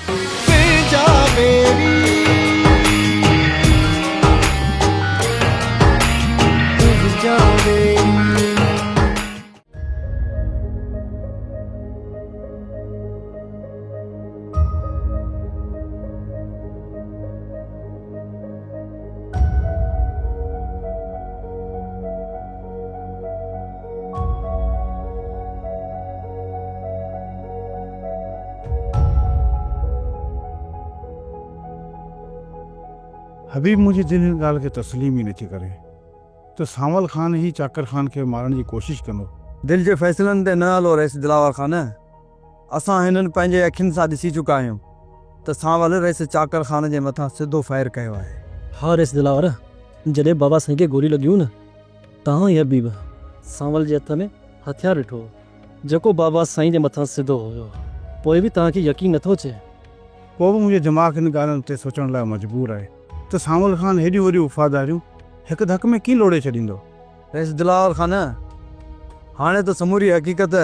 जा मेरी जा मेरी। हबीब मुझे जिन ॻाल्हि खे तस्लीम ई नथी करे त सावल ख़ान ही चाकर ख़ान खे मारण जी कोशिशि कंदो। दिल जे फ़ैसिलनि ते न हलो रईस दिलावर ख़ान। असां हिननि पंहिंजे अखियुनि सां ॾिसी चुका आहियूं त सावल रईस चाकर ख़ान जे मथां सिधो फायर कयो आहे। हाँ रेस दिलावर, जॾहिं बाबा साईं खे गोली लॻियूं न, तव्हां ई हबीब सावल जे हथ में हथियार ॾिठो जेको बाबा साईं जे मथां सिधो हुयो। पोइ बि तव्हांखे यकीन नथो अचे। को बि मुंहिंजो दिमाग़ इन ॻाल्हियुनि ते सोचण लाइ मजबूर आहे त सावल ख़ान हेॾियूं वॾियूं वफ़ादारियूं हिकु धक में कीअं लोड़े छॾींदो। रईस दिलावर ख़ान, हाणे त समूरी हक़ीक़त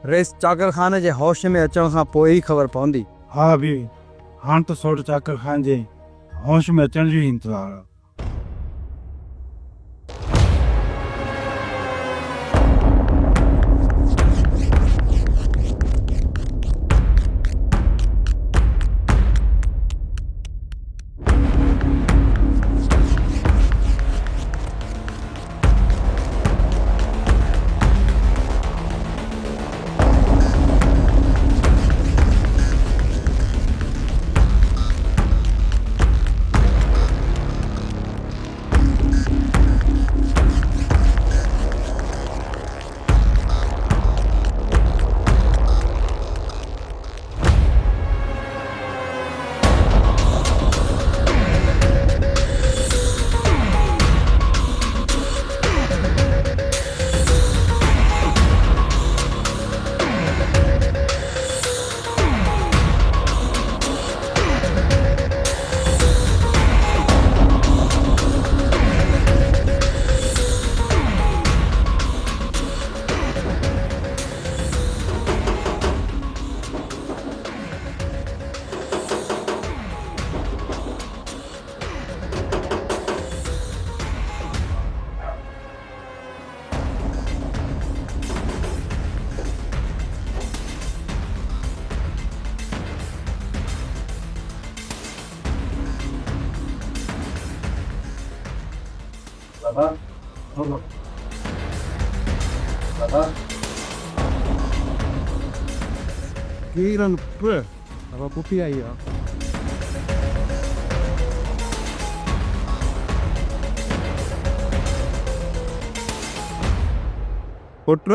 रईस चाकर ख़ान जे होश में अचण खां पोइ ई ख़बर पवंदी। हा हबीब, हाणे त सौट चाकर ख़ान जे होश में अचण जो ई इंतज़ारु आहे। बाबा, बाबा, किरण पुट बाबा पुफी आई आहे। पुट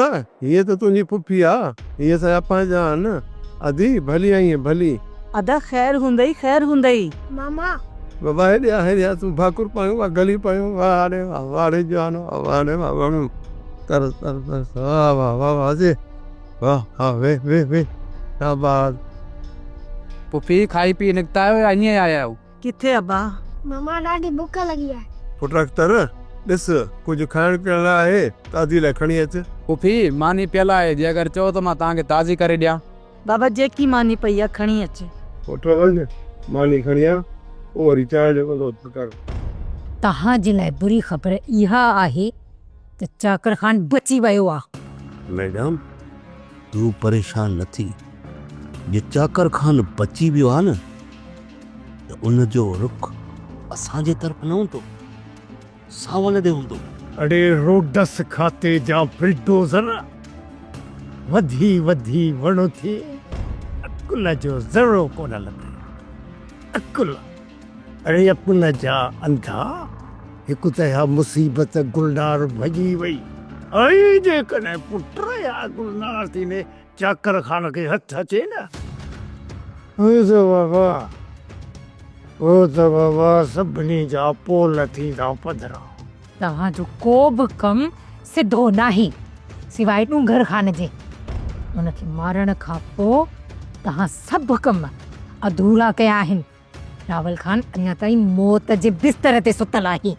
ये तो तुझी पुफी आ, ये सा पंहिंजा न अदी भली आई है भली। अदा खैर हुंदई मामा बाबा हेॾिया तूं भाकुर पायूं वा गली पायूं वारे जानो वारे वाह तर तर तर वाह वाह वाह वाह जे वाह हाँ वे शाबाश। पुफी खाई पी निकता है या ईअं आया हो? किथे अब्बा? मामा ॾाढी बुख लगी है। पुट अख्तर ॾिस कुझु खाइण पीअण लाइ आहे ताज़ी लाइ खणी अच। पुफी मानी पियल आहे, जे अगरि चओ त मां तव्हांखे ताज़ी करे ॾियां। बाबा जेकी मानी पई आहे खणी अच। पुट वञ मानी खणी आ, उहो वरी चांहि जो कंदो कर। तहां जे लाइ बुरी ख़बर इहा आहे त चाकर ख़ान बची वियो आहे। मैडम तू परेशान न थी, जे चाकर ख़ान बची वियो आहे न त उन जो रुख असांजे तरफ़ न हूंदो, सावल ॾे हूंदो। अड़े रोडस खाते जा बुलडोज़र वधी वणो थी अकुल जो ज़रो कोन लॻे। अकुल अड़े अकुल जा अंधा हिकु त इहा मुसीबत गुलनार भॼी वई। ऐं जेकॾहिं पुट या गुलनार थींदे चाकर ख़ान खे हथु अचे न, बाबा सभिनी जा पोल थींदा पधरा। तव्हांजो को बि कमु सिधो नाही सिवाय ॾूंगर ख़ान जे। उनखे मारण खां पोइ तव्हां सभु कम अधूरा कया आहिनि। रावल ख़ान अञा ताईं मौत जे बिस्तर ते सुतल आहे।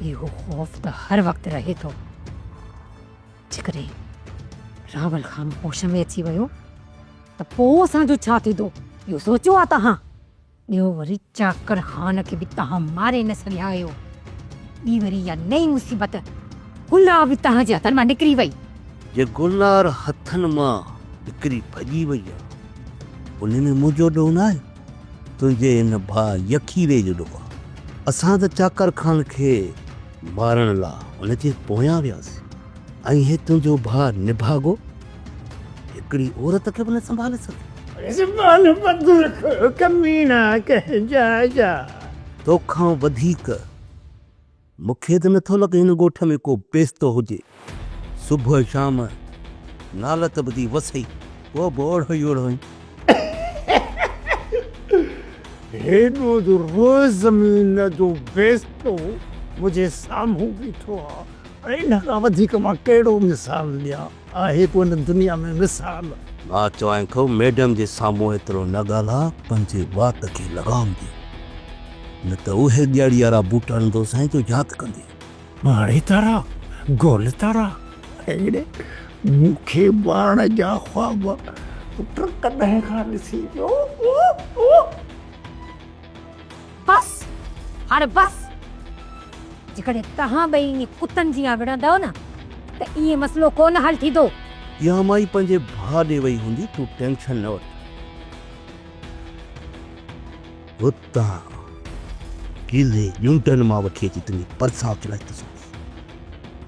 इहो ख़ौफ़ त हर वक़्तु रहे थो, जेकॾहिं रावल ख़ान होश में अची वियो त पोइ असांजो छा थींदो इहो सोचियो आहे तव्हां? ॿियो वरी चाकर ख़ान खे बि तव्हां मारे न सघिया आहियो। ॿी वरी इहा नई मुसीबत गुलाब बि तव्हांजे हथनि मां निकिरी वई। जे गुलार हथनि मां निकिरी भॼी वई आहे उन में मुंहिंजो ॾोह न आहे, तुंहिंजे हिन भाउ यखीरे जो ॾोह आहे। असां त चाकर ख़ान खे मारण लाइ उनजे पोयां वियासीं ऐं हे तुंहिंजो भाउ निभागो हिकिड़ी औरत खे बि न संभाले सघे। ज़बान बंद रखो कमीना कंहिंजा जा। तोखां वधीक मूंखे त नथो लॻे हिन ॻोठ में को बेस्तो हुजे। सुबुह शाम नालत ॿुधी वसई पोइ बि ओढ़ो ई ओढ़ो हेॾो जो रोज़ ज़मीन जो बेस्तो मुंहिंजे साम्हूं बीठो आहे। इन खां वधीक मां कहिड़ो मिसाल ॾियां? आहे कोन दुनिया में मिसाल। मां चवां थो मैडम जे साम्हूं एतिरो न ॻाल्हा, पंहिंजे वात खे लॻाम ॾे, न त उहे ॾियारी वारा बूटा हणंदोसीं जो यादि कंदी। माड़ी तरह गोल तरह अहिड़े मूंखे ॿार जा ख़्वाब पुट कॾहिं खां ॾिसी पियो। बस हाणे बस। जेकॾहिं तव्हां ॿई ईअं कुतनि जी विढ़ंदव न त ईअं मसइलो कोन हल थींदो। इहा माई पंहिंजे भाउ ॾे वई हूंदी, तूं टेंशन न वठ। हुतां किले ॼूंटनि मां वठी अची तुंहिंजी परसां चढ़ाई थो।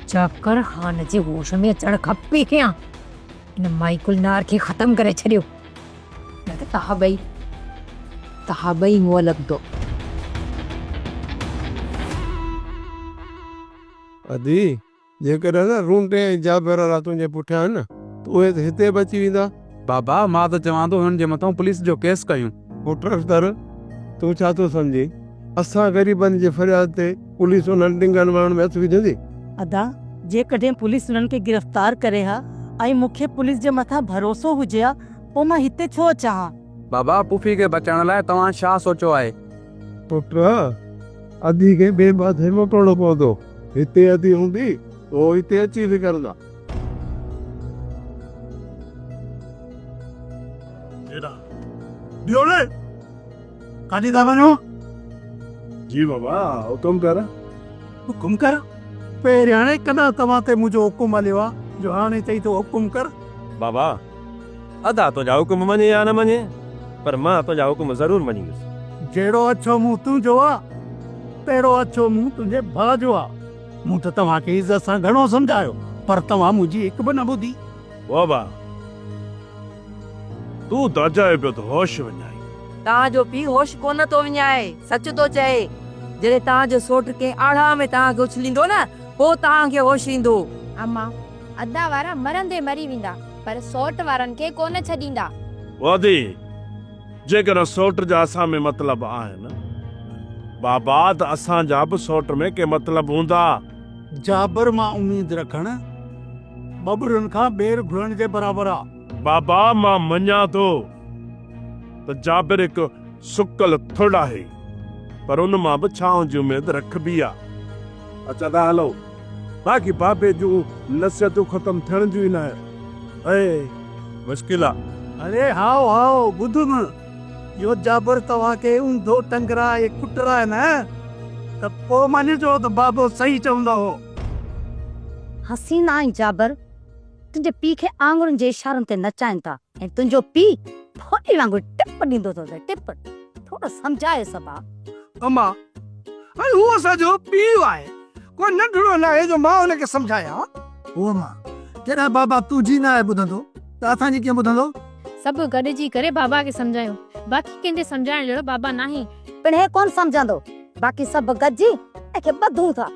चाकर ख़ान जे होश में अचणु खपे कयां। इन माई गुलनार खे ख़तमु करे छॾियो, न त तव्हां ॿई मुंहुं लॻंदो। अदी जेकॾहिं न रूंटे ऐं जाबिर वारा तुंहिंजे पुठियां आहिनि न त उहे त हिते बि अची वेंदा। बाबा मां त चवां थो हुननि जे मथां पुलिस जो केस कयूं। पुट कर तूं छा थो सम्झी? असां ग़रीबनि जे फरियाद ते पुलिस उन्हनि ॾिंगनि माण्हुनि में हथ विझंदी? अदा जेकॾहिं पुलिस हुननि खे गिरफ़्तार करे हा ऐं मूंखे पुलिस जे मथां भरोसो हुजे हा पोइ मां हिते छो अचां हा? बाबा पुफी खे बचाइण लाइ तव्हां छा सोचियो आहे? पुट अदी खे ॿिए पासे मोकिलणो पवंदो। हिते अदी हूंदी तो हिते अची फिकरंदा। ॿियो न काॾे था वञो? जी बाबा हुकुम कर। हुकुम कर? पहिरियां हाणे कॾहिं तव्हां ते मुंहिंजो हुकुम हलियो आहे जो हाणे चई थो हुकुम कर? बाबा अदा तुंहिंजा हुकुम मञे या न मञे, पर मां तुंहिंजा हुकुम ज़रूरु मञींदुसि। जहिड़ो अछो मुंहुं तुंहिंजो आहे तहिड़ो अछो मुंहुं तुंहिंजे भाउ जो आहे। मूं त तव्हांखे इज़त सां घणो सम्झायो पर तव्हां मुंहिंजी हिकु बि न ॿुधी। बाबा तूं त अजाए पियो त होश वञाई। तव्हांजो पीउ होश कोन थो विञाए, सच थो चए। जॾहिं तव्हांजो सोट कंहिं आड़ा में तव्हांखे उछलींदो न पोइ तव्हांखे होश ईंदो। अम्मा अदा वारा मरंदे मरी वेंदा पर सोट वारनि खे कोन छॾींदा। वादी जेकर सोट जा असां में मतलब आहिनि बाबा त असांजा बि सोट में के मतलब हूंदा। जाबर मां उम्मीद रखण बबरुनि खां ॿेर घुरण जे बराबरि आहे। बाबा मां मञा थो त जाबिर हिकु सुकल थुड़ आहे पर उन मां बि छांव जी उमेद रखबी आहे। अच्छा त हलो बाक़ी बाबे जूं नसीहतूं ख़तम थियण जूं ई न आहे। मुश्किल आहे। अरे हाओ हाओ ॿुध न, इहो जाबर तव्हांखे ऊंधो टंगराए कुटराए न त पोइ मञिजो त बाबो सही चवंदो हो। हसीना ऐं जाबर तुंहिंजे पीउ खे आङुरनि जे इशारनि ते नचाइनि था ऐं तुंहिंजो पीउ थोड़ी वांगुरु टिप ॾींदो थो टिप। थोरो सम्झाए सभा। अम्मा हाणे हू असांजो पीउ आहे, कोई नंढड़ो न आहे जो मां हुनखे सम्झायां। उहो मां जॾहिं बाबा तुंहिंजी न आहे ॿुधंदो त असांजी कीअं ॿुधंदो? सभु गॾिजी करे बाबा खे सम्झायो, बाक़ी कंहिंजे सम्झाइण जहिड़ो बाबा नाही। पिण हे कोन सम्झंदो, बाक़ी सभु गॾिजी ऐं ॿधूं था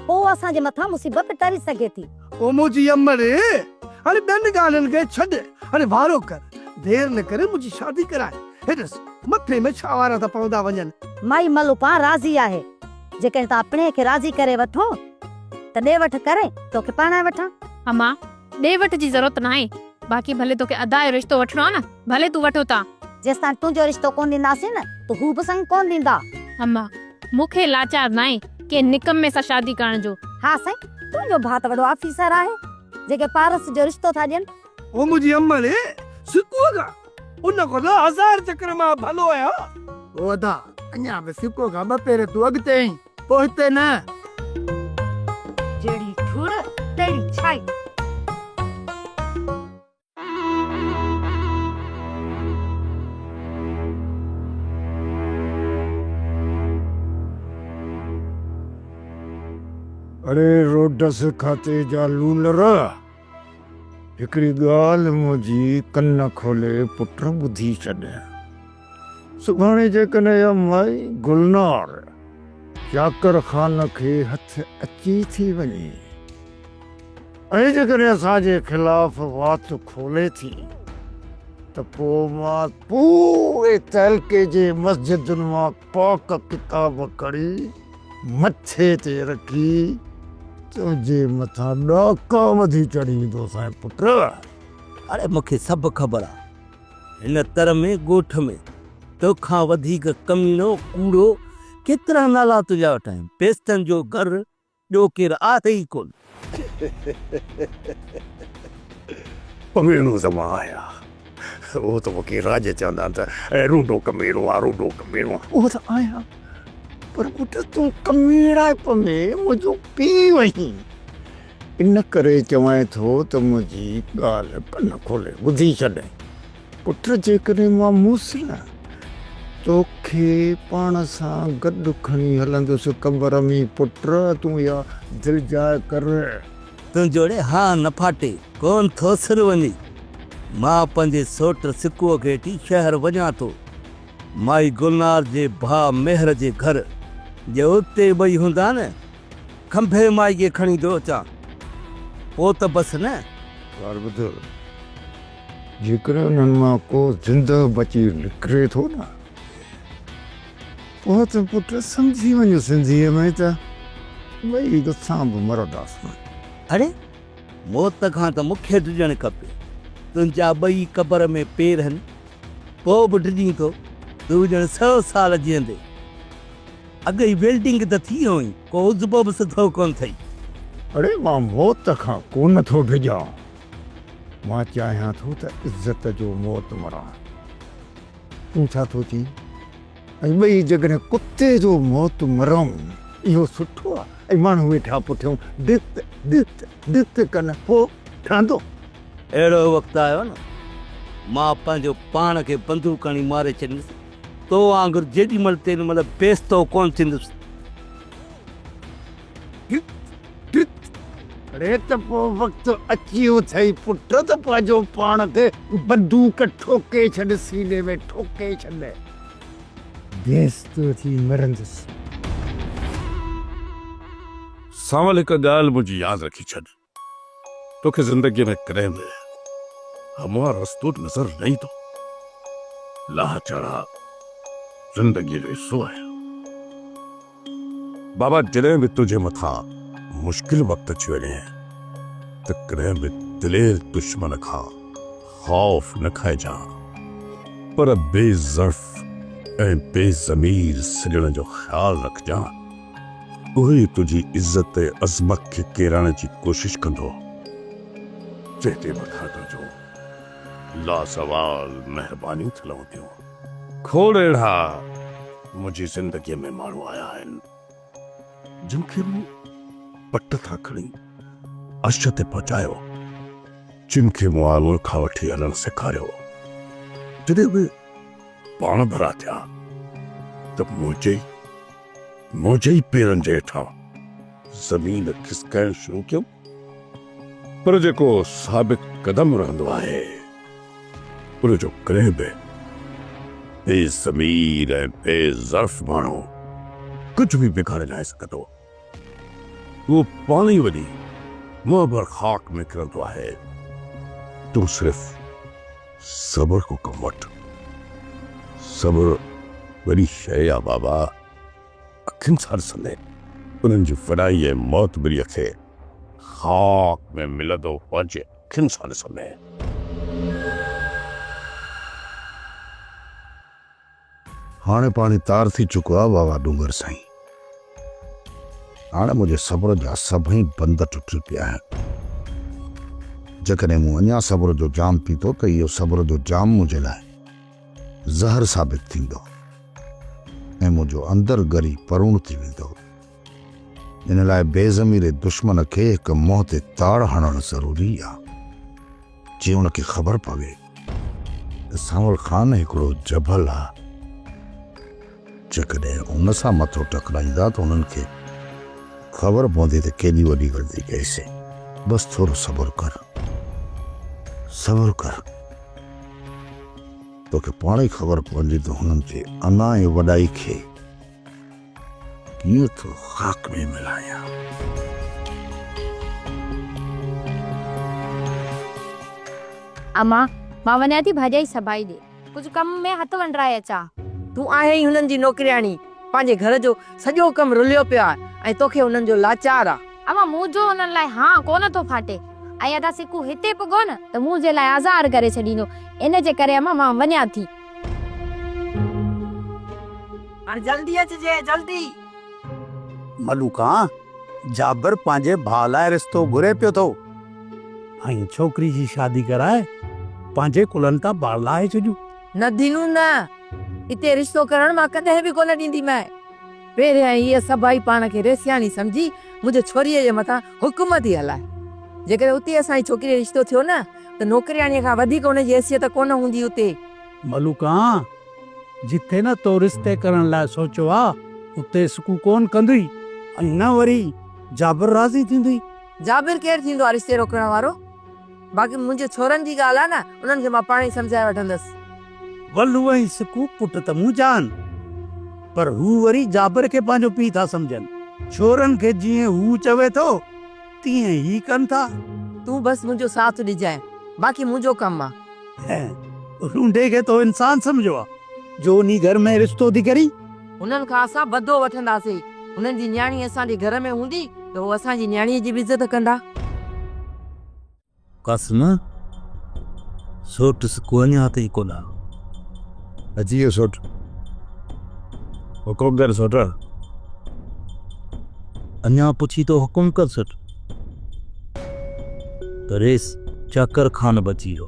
पोइ असांजे मथां मुसीबत टरी सघे थी। ओ मुंहिंजी अमड़े हाणे ॿियनि ॻाल्हियुनि खे छॾ, हाणे वारो कर, देर न करे मुंहिंजी शादी कराए। हेॾस मथे में छा वारा था पवंदा वञनि। माई मलुका राज़ी आहे, जेकॾहिं तव्हां पिणे खे राज़ी करे वठो त ॾे वठ करे तोखे पाणे वठां। अम्मा ॾे वठ जी ज़रूरत नाहे, बाक़ी भले तोखे अदा जो रिश्तो वठणो आहे न भले तूं वठो था। जेसिताईं तुंहिंजो रिश्तो कोन ॾींदासीं न त हू बि संग कोन ॾींदा। अम्मा मूंखे लाचार नाहे के निकम्मे सां शादी करण जो। हा साईं तुंहिंजो भाउ त वॾो ऑफिसर आहे जेके पारस जो रिश्तो था ॾियनि। ओ मुंहिंजी अमड़े सिकूगा उन को तो 1000 चक्कर में भलो है। ओ दा अञा बि सिको खां ॿ पेर तूं अॻिते आई पोइ हिते न। जेड़ी ठुर तेरी छाई। अरे रोडस खाते जा लूलर, हिकिड़ी ॻाल्हि मुंहिंजी कन खोले पुट ॿुधी छॾ। सुभाणे जेकॾहिं इहा माई गुलनार चाकर ख़ान खे हथ अची थी वञे ऐं जेकॾहिं असांजे ख़िलाफ़ वात खोले थी त पोइ मां पूरे तहलके जे मस्जिदुनि मां पाक किताब कड़ी मथे ते रखी तुंहिंजे मथां ॾाका वधी चढ़ींदो साईं पुट। अरे मूंखे सभु ख़बर आहे, हिन तर में ॻोठ में तोखां वधीक कमीनो कूड़ो केतिरा नाला तुंहिंजा वटि आहिनि। पेस्तनि जो घर ॿियो केरु आहे ई कोन। कमीनो ज़मा आया वो तो मूंखे राज चवंदा त रूडो कमीनो आहे रूडो कमीनो आहे। उहो त आहियां पर पुट तूं कमीड़ाइप में मुंहिंजो पीउ वहीं। इन करे चवां थो त मुंहिंजी ॻाल्हि कन खोले ॿुधी छॾ। पुट जेकॾहिं मां मूंसि न तोखे पाण सां गॾु खणी हलंदुसि कबर में पुट, तूं इहा दिलि जाए कर। तुंहिंजो हा न फाटे कोन थो सिर वञे। मां पंहिंजे सोट सिकुअ खे वठी शहर वञा थो। माई गुलनार जे भाउ मेहर जे घर जे उते ॿई हूंदा न, खंभे माई खे खणी थो अचां पोइ त बसि न। ॻाल्हि ॿुध, जेकॾहिं उन्हनि मां को ज़िंदह बची निकिरे थो न पोइ त पुट सम्झी वञो सिंधीअ में त ॿई असां बि मरंदासीं। अरे मौत खां त मूंखे डिॼणु खपे। तुंहिंजा ॿई क़बर में पेर आहिनि पोइ बि डिॼी थो। तूं ॼण 100 साल जीअंदे। अॻ ई वेल्डिंग त थी हुई, को उज़बो बि सुठो कोन अथई। अड़े मां मौत खां कोन थो डिॼां, मां चाहियां थो त इज़त जो मौत मरां। तूं छा थो चई? ऐं ॿई जॾहिं कुते जो मौत मरूं इहो सुठो आहे। ऐं माण्हू वेठा पुठियूं दित दित दित कनि पोइ ठहंदो। अहिड़ो वक़्तु आयो न, मां पंहिंजो पाण खे बंदूक हणी मारे छॾींदुसि। तो वांगुरु जेॾीमहिल तेॾीमहिल बेस्तो कोन थींदुसि। अरे त पोइ वक़्तु अची वियो अथई पुट त पंहिंजो पाण खे बंदूक ठोके छॾ, सीने में ठोके छॾ, बेस्तो थी मरंदुसि। सावल हिकु ॻाल्हि मुंहिंजी यादि रखी छॾ। तोखे ज़िंदगीअ में कॾहिं बि हमारो रस्तो नज़र न ईंदो। लाह चढ़ा ज़िंदगीअ जो हिसो आहे। बाबा जॾहिं बि तुंहिंजे मथां मुश्किल वक़्तु अची वञे त कॾहिं बि दिलेर दुश्मन खां ख़ौफ़ न खाइजां, पर बेज़र्फ़ ऐं बेज़मीर सॼण जो ख़्यालु रखजां। उहे तुंहिंजी इज़त ऐं अज़मत खे केराइण जी कोशिश कंदो। जंहिंजे मथां तुंहिंजो लासवाल महिरबानी थियल हूंदियूं। खोड़ अहिड़ा मुंहिंजी ज़िंदगीअ में माण्हू आया आहिनि जिन खे मूं पट था खणी अर्श ते पहुचायो, जिन खे मूं आलूअ खां वठी हलणु सेखारियो। जॾहिं बि पाण भरा थिया त मुंहिंजे ई पेरनि जे हेठां ज़मीन खिसकाइण शुरू कयो। पर जेको साबित कदम रहंदो आहे उन जो कॾहिं बि बेज़मीर ऐं बेज़र्फ़ माण्हू कुझु बि बिगाड़े न सघंदो। वो पाणी वञी मुंहुं खाक में किरंदो आहे। तूं सिर्फ़ सब्र को कमु वठि। सब्र वॾी शइ आहे बाबा। अखियुनि सां ॾिसंदे उन्हनि जी वॾाई ऐं मौत ॿिड़ीअ खे खाक में मिलंदो पंहिंजे अखियुनि सां ॾिसंदे। हाणे पाणी तार थी चुको आहे बाबा डूंगर साईं। हाणे मुंहिंजे सब्र जा सभई बंद टुटी पिया आहिनि। जेकॾहिं मूं अञा सब्र जो जाम पीतो त इहो सब्र जो जाम मुंहिंजे लाइ ज़हर साबित थींदो ऐं मुंहिंजो अंदरि ॻरी परूण थी वेंदो। इन लाइ बेज़मीरे दुश्मन खे हिकु मुंहं ते ताड़ हणणु ज़रूरी आहे जीअं उनखे ख़बर पवे त सांवल ख़ान हिकिड़ो जबल आहे। जेकॾहिं उन सां मथो टकराईंदा त उन्हनि खे ख़बर पवंदी त केॾी वॾी ग़लती कईसीं। बसि थोरो सब्र कर, सब्र कर। तोखे पाण ई ख़बर पवंदी त हुननि जे अना ऐं वॾाई खे कीअं थो ख़ाक में मिलायां। अम्मा मां वञा थी भाॼाई सभाई ॾे कुझु कम में हथ वंडराए अचां। तूं आहे ई हुननि जी नौकरियाणी, पंहिंजे घर जो सॼो कमु रुलियो पियो आहे ऐं तोखे हुननि जो लाचार आहे। अम्मा मुंहिंजो हुननि लाइ हाँ कोन थो फाटे ऐं अदा सिकू हिते पुगो न त मुंहिंजे लाइ आज़ार करे छॾींदो। इन जे करे अम्मा मां वञा थी। हाणे जल्दी अचिजे, जल्दी। मलूका जाबर पंहिंजे भाउ लाइ रिश्तो घुरे पियो थो ऐं छोकिरी जी शादी कराए पंहिंजे कुलनि तां ॿार लाहे छॾियूं। न दीनू न, हिते रिश्तो करण मां कॾहिं बि कोन ॾींदी मैं। पहिरियां इहे सभई पाण खे रेसियाणी सम्झी मुंहिंजे छोरीअ जे मथां हुकूमत ई हलाए। जेकॾहिं उते असांजी छोकिरीअ जो रिश्तो थियो न त नौकरियाणीअ खां वधीक हुनजी हैसियत कोन हूंदी उते। मलूका जिथे न तो रिश्ते करण लाइ सोचियो आहे उते सुकू कोन कंदी ऐं न वरी जाबर राज़ी थींदी। जाबिर केरु थींदो आहे रिश्ते रोकण वारो? बाक़ी मुंहिंजे छोरनि जी ॻाल्हि आहे न, उन्हनि खे मां पाण ई सम्झाए वठंदसि। वल्लू ऐं सुकू पुट त मूं जान, पर हू वरी जाबर खे पंहिंजो पीउ था सम्झनि। छोरनि खे जीअं हू चवे थो तीअं ई कनि था। तूं बसि मुंहिंजो साथ ॾिजाए, बाक़ी मुंहिंजो कमु आहे। रूंडे खे तो इंसान सम्झो आहे जो उन्ही घर में रिश्तो थी करी। हुननि खां असां बदो वठंदासीं। हुननि जी न्याणी असांजे घर में हूंदी त उहो असांजी न्याणीअ जी बि इज़त कंदा। कसम सोट सुकू अञा ताईं कोन आयो। अची वियो सोट। हुकुम कर सोट। अञा पुछी तो हुकुम कर सट। त रेस चाकर खान बची वियो।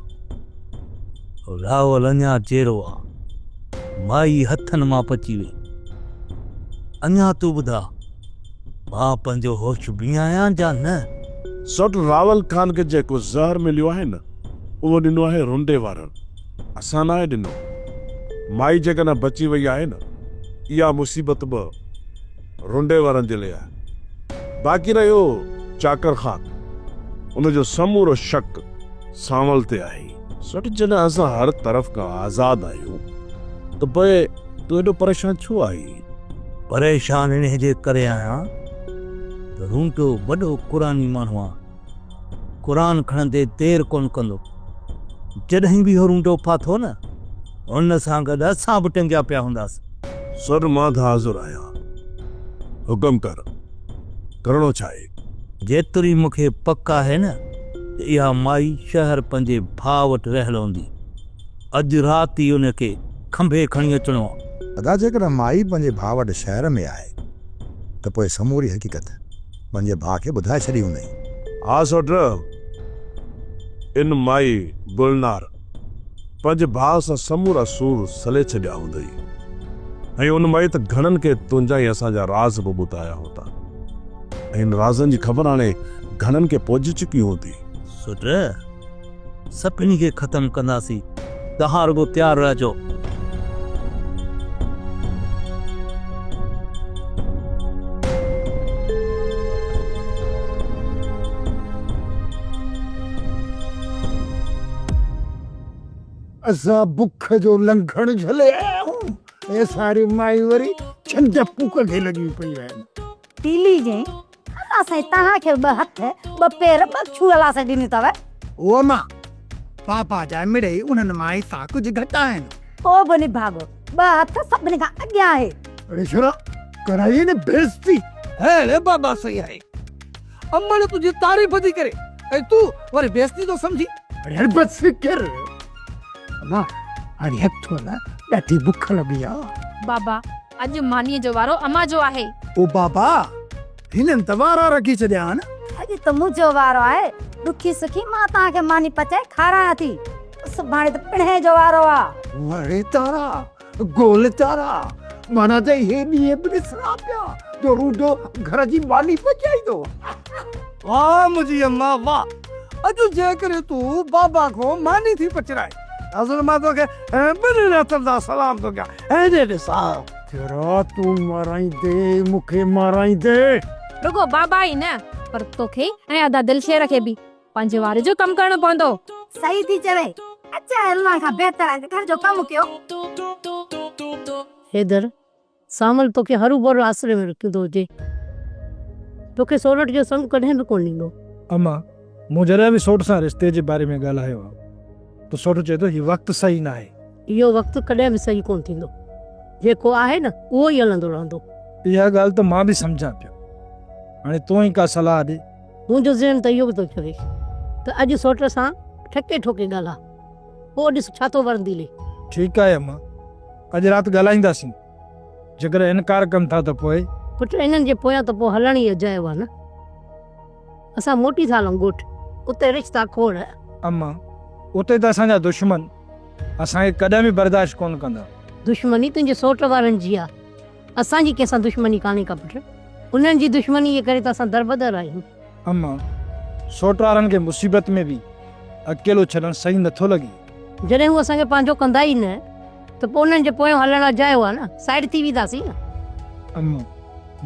रावल अञा चेरो आहे, माई हथनि मां पची वई। अञा तूं ॿुधा मां पंहिंजो होश बि आहियां जा न? सोट रावल खान खे जेको ज़हर मिलियो आहे न उहो ॾिनो आहे रुंडे वारनि, असां नाहे ॾिनो। माई जेकॾहिं बची वई आहे न इहा मुसीबत बि रुंडे वारनि जे लाइ आहे। बाक़ी रहियो चाकर खान, उनजो समूरो शक सांवल ते आहे। सोट जॾहिं असां हर तरफ़ खां आज़ाद आहियूं त पोइ तूं एॾो परेशान छो आई? परेशान इन जे करे आहियां त रूंटो वॾो क़ुरानी माण्हू आहे। क़ुरान खणंदे देरि कोन कंदो। जॾहिं बि हो रूंटो फाथो न उन सां गॾु असां बि टंगिया पिया हूंदासीं। सर मां त हाज़ुर आहियां, हुकुम कर, करणो छा आहे? जेतिरी मूंखे पक आहे न त इहा माई शहर पंहिंजे भाउ वटि रहियल हूंदी। अॼु राति ई उनखे खंभे खणी अचिणो आहे। अदा जेकॾहिं माई पंहिंजे भाउ वटि शहर में आहे त पोइ समूरी हक़ीक़त पंहिंजे भाउ खे ॿुधाए छॾी हूंदई। हा सोट, इन माई गुलनार पंहिंजे भाउ सां समूरा सूर सले छॾिया हूंदई ऐं उन माई त घणनि खे तुंहिंजा ई असांजा राज़ बि ॿुधाया हूंदा ऐं इन राज़नि जी ख़बर हाणे घणनि खे पहुची चुकी हूंदी। सुट सभिनी खे ख़तमु कंदासीं, तव्हां रुगो तयारु रहिजो। असां बुख जो लंघण झले आया आहियूं। ऐं सारी माई वरी छंद पुक खे लॻी पई आहिनि। तीली जे असां तव्हांखे ॿ हथ ॿ पेर ॿ छुअला सां ॾिनी अथव। ओ मां पापा जा मिड़ई उन्हनि माई सां कुझु घटि आहिनि। पोइ बि निभागो, ॿ हथ सभिनी खां अॻियां आहे। अरे छोरा कराई ने बेइज्जती। हे बाबा सही आहे। अम्मा ने तुझी तारीफ़ थी करे ऐं तूं वरी बेइज्जती तो समझी। अरे बस कर मां हाणे हथो न ॾाढी बुख लॻी आहे। बाबा अॼु मानीअ जो वारो अम्मा जो आहे। ओ बाबा हिननि त वारा रखी छॾिया आहिनि। अॼु त मुंहिंजो वारो आहे। ॾुखी सुखी मां तव्हांखे मानी पचाए खारायां थी। सुभाणे त पिणे जो वारो आहे। वड़े तारा गोल तारा माना त हे ॾींहं बि ॾिसणा पिया जो रूडो घर जी माली पचाईंदो। वाह मुंहिंजी अम्मा वाह, अॼु जे करे तूं बाबा खां मानी थी पचराए असुल मां तोखे ॿिनि हथनि सां सलाम थो कयां। हेॾे ॾिसा तेरा तू माराईंदे मूंखे माराईंदे। रुगो बाबा ही न पर तोखे ऐं अदा दिलशेर खे बि पंहिंजे वारे जो कमु करणो पवंदो। सही थी चवे, अच्छा हलण खां बहितर आहे घर जो कमु कयो। हैदर सामल तोखे हरू भरू आसरे में रखियो थो हुजे, तोखे सोरठ जो संग कॾहिं बि कोन ॾींदो। अम्मा मूं जॾहिं बि सोट सां रिश्ते जे बारे में ॻाल्हायो आहे त सोट चए थो हीउ वक़्तु सही न आहे। इहो वक़्तु कॾहिं बि सही कोन थींदो, जेको आहे न उहो ई हलंदो रहंदो। इहा ॻाल्हि त मां बि सम्झां पियो, हाणे तूं ई का सलाह ॾे। मुंहिंजो ज़हन त इहो बि थो चवे त अॼु सोट सां ठके ठोके ॻाल्हा, पोइ ॾिस छा थो वरंदी ले। ठीकु आहे अम्मा, अॼु राति ॻाल्हाईंदासीं, जेकर इनकार कनि था त पोइ। पुट इन्हनि जे पोयां त पोइ हलण ई अजायो आहे न। असां मोटी था हलूं ॻोठ, उते रिश्ता खोड़। अम्मा उते त असांजा दुश्मन असांखे कॾहिं बि बर्दाश्त कोन कंदा। दुश्मनी तुंहिंजे सोट वारनि जी आहे, असांजी कंहिंसां दुश्मनी कान्हे का पुट। उन्हनि जी दुश्मनी जे करे त असां दरबदर आहियूं। अम्मा सोट वारनि खे मुसीबत में बि अकेलो छॾणु सही नथो लॻे। जॾहिं हू असांखे पंहिंजो कंदा ई न त पोइ उन्हनि जे पोयां हलण अजायो आहे न, साइड थी वेंदासीं न। अम्मा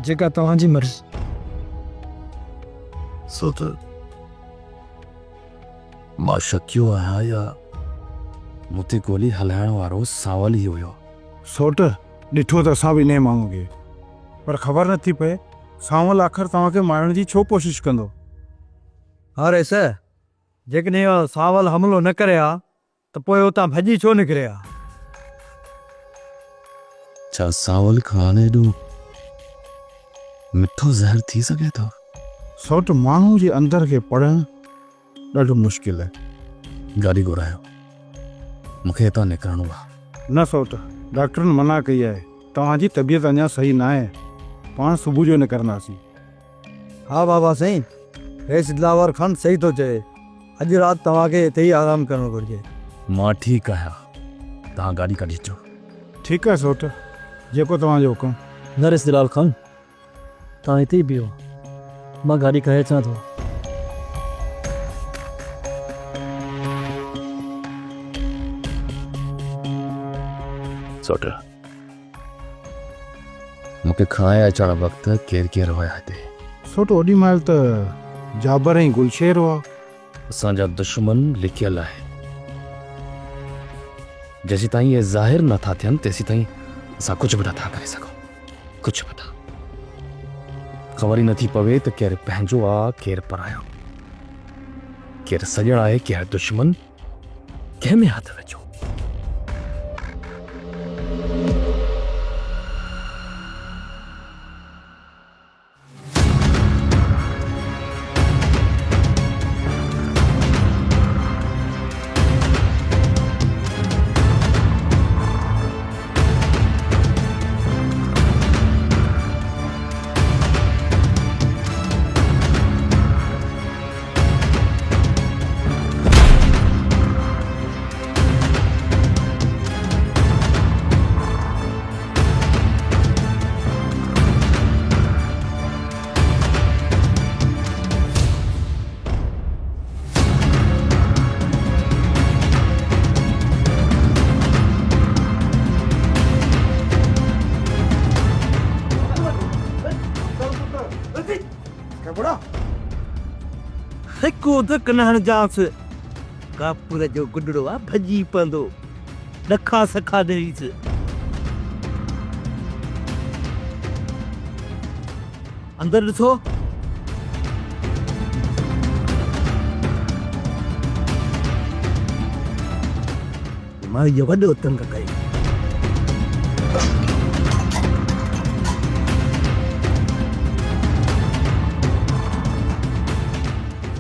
जेका तव्हांजी मर्ज़ी। सो त मां शकियो आहियां या मूंते गोली हलाइण वारो सावल ई हुयो। सोट ॾिठो त असां बि इन माण्हू खे, पर ख़बर नथी पए सावल आख़िर तव्हांखे मारण जी छो कोशिशि कंदो। अरे सर जेकॾहिं सावल हमिलो न करे हा त पोइ उतां भॼी छो निकिरे हा। छा सावल खान एॾो मिठो ज़हर थी सघे थो? सोट माण्हू जे अंदर खे पढ़णु ॾाढो मुश्किल आहे। गाॾी घुरायो, मूंखे हितां निकिरणो आहे। न सोट डॉक्टरनि मना कई आहे, तव्हांजी तबियत अञा सही न आहे, पाण सुबुह जो निकिरंदासीं। हा बाबा साईं, हेसि दिलावर ख़ान सही थो चए, अॼु राति तव्हांखे हिते ई आराम करणो घुरिजे। मां ठीकु आहियां, तव्हां गाॾी कढी अचो। ठीकु आहे सोट, जेको तव्हांजो हुकुम। नरेश दिलाल खान तव्हां हिते ई बीहो, मां गाॾी करे अचां थो। सोट मूंखे खाए अचण वक़्तु केरु केरु हुया हिते? सोट ओॾी महिल त जाबर ऐं गुलशेर हुआ। असांजा दुश्मन लिखियल आहे, जेसीं ताईं इहे ज़ाहिर नथा थियनि तेसीं ताईं असां कुझु बि नथा करे सघूं, कुझु बि न। ख़बर ई नथी पवे त केरु पंहिंजो आहे केरु परायो, केरु सॼण आहे केरु दुश्मन, कंहिं में हथ विझो। हिकु धक न हणजांसि, कापूर जो गुडड़ो आहे भॼी पवंदो, ॾखा सखा ॾेईसि। अंदरि ॾिसो, मां इहो वॾो तंग कई।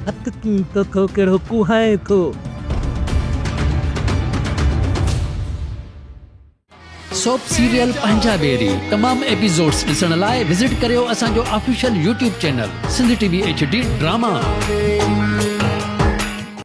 हथ कीअं तो थो, कहिड़ो कुहाए थो। सोप सीरियल पंजाबेरी तमाम एपिसोड्स ॾिसण लाइ विज़िट करियो असांजो official YouTube channel Sindh TV HD drama.